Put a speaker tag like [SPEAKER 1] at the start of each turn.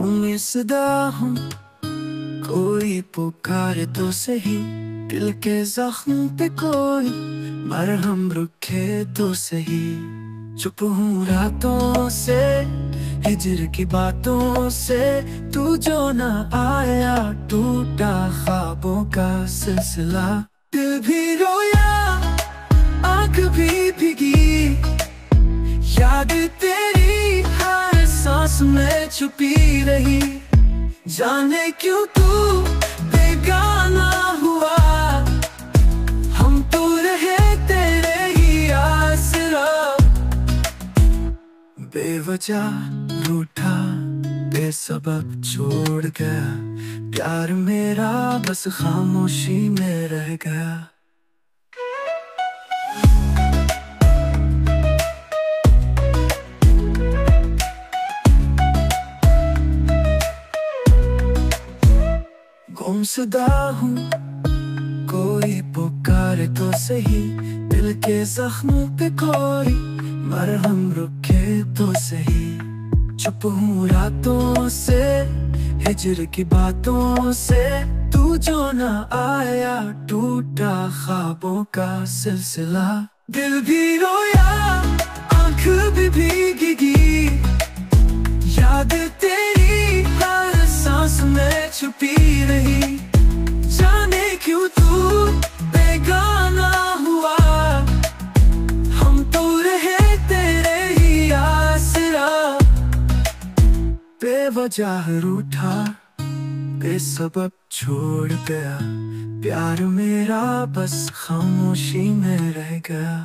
[SPEAKER 1] गुमसुदा हूँ, कोई पुकारे तो सही। दिल के जख्म पे कोई मरहम रखे तो सही। चुप हूँ रातों से, हिजर की बातों से। तू जो ना आया, टूटा ख्वाबों का सिलसिला। दिल भी रोया, आँख भी भीगी, याद तेरी हर सांस में छुपी रही। जाने क्यों तू बेगाना हुआ, हम तो रहे तेरे ही आसरा। बेवजह रूठा, बेसबब छोड़ गया, प्यार मेरा बस खामोशी में रह गया। गुमसुदा हूँ, कोई पुकारे तो सही। दिल के जख्मों पे कोई मरहम रखे तो सही। चुप हूँ रातों से, हिजर की बातों से। तू जो ना आया, टूटा ख्वाबों का सिलसिला। दिल भी रोया, आँख भी भीगी, याद तेरी हर सांस में छुपी रही। जाने क्यों तू बेगाना हुआ, हम तो रहे तेरे ही आसरा। बेवजह रूठा, बेसबब छोड़ गया, प्यार मेरा बस खामोशी में रह गया।